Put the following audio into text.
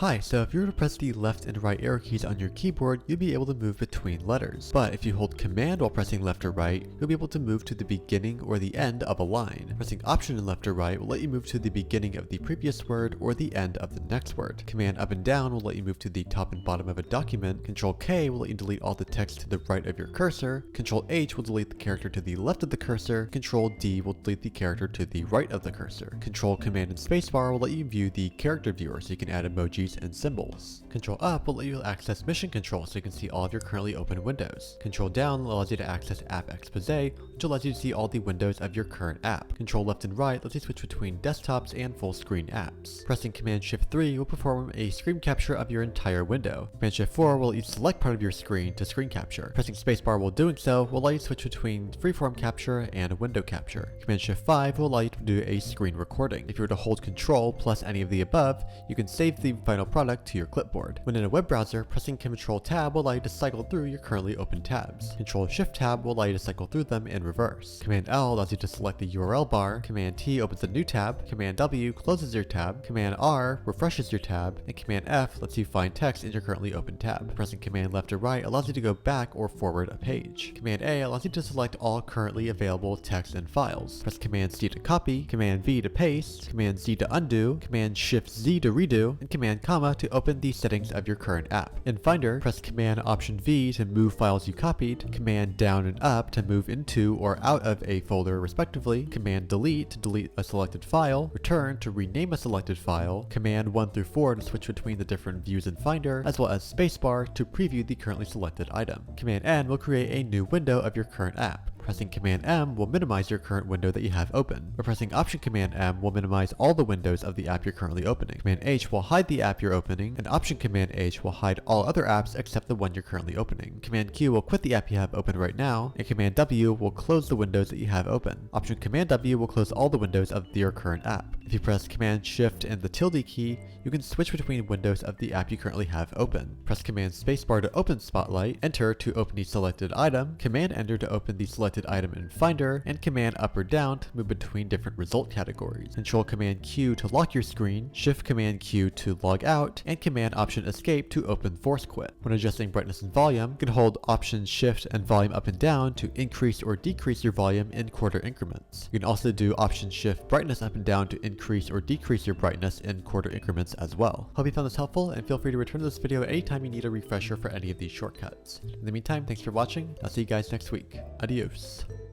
Hi, so if you were to press the left and right arrow keys on your keyboard, you'll be able to move between letters. But if you hold Command while pressing left or right, you'll be able to move to the beginning or the end of a line. Pressing Option and left or right will let you move to the beginning of the previous word or the end of the next word. Command up and down will let you move to the top and bottom of a document. Control K will let you delete all the text to the right of your cursor. Control H will delete the character to the left of the cursor. Control D will delete the character to the right of the cursor. Control Command and Spacebar will let you view the character viewer so you can add emojis and symbols. Control Up will let you access Mission Control so you can see all of your currently open windows. Control Down allows you to access App Exposé, which allows you to see all the windows of your current app. Control Left and Right lets you switch between desktops and full screen apps. Pressing Command Shift 3 will perform a screen capture of your entire window. Command Shift 4 will let you select part of your screen to screen capture. Pressing Spacebar while doing so will allow you to switch between freeform capture and window capture. Command Shift 5 will allow you to do a screen recording. If you were to hold Control plus any of the above, you can save the final product to your clipboard. When in a web browser, pressing Control Tab will allow you to cycle through your currently open tabs. Control Shift Tab will allow you to cycle through them in reverse. Command L allows you to select the URL bar. Command T opens a new tab. Command W closes your tab. Command R refreshes your tab. And Command F lets you find text in your currently open tab. Pressing Command Left or Right allows you to go back or forward a page. Command A allows you to select all currently available text and files. Press Command C to copy. Command V to paste. Command Z to undo. Command Shift Z to redo. And Command comma to open the settings of your current app. In Finder, press Command Option V to move files you copied, Command Down and Up to move into or out of a folder respectively, Command Delete to delete a selected file, Return to rename a selected file, Command 1 through 4 to switch between the different views in Finder, as well as Spacebar to preview the currently selected item. Command N will create a new window of your current app. Pressing Command M will minimize your current window that you have open. By pressing Option Command M will minimize all the windows of the app you're currently opening. Command H will hide the app you're opening, and Option Command H will hide all other apps except the one you're currently opening. Command Q will quit the app you have open right now, and Command W will close the windows that you have open. Option Command W will close all the windows of your current app. If you press Command Shift and the tilde key, you can switch between windows of the app you currently have open. Press Command Spacebar to open Spotlight, Enter to open the selected item, Command Enter to open the selected item in Finder, and Command Up or Down to move between different result categories. Control Command Q to lock your screen, Shift Command Q to log out, and Command Option Escape to open Force Quit. When adjusting brightness and volume, you can hold Option Shift and volume up and down to increase or decrease your volume in quarter increments. You can also do Option Shift brightness up and down to increase or decrease your brightness in quarter increments as well. Hope you found this helpful, and feel free to return to this video anytime you need a refresher for any of these shortcuts. In the meantime, thanks for watching. I'll see you guys next week. Adios.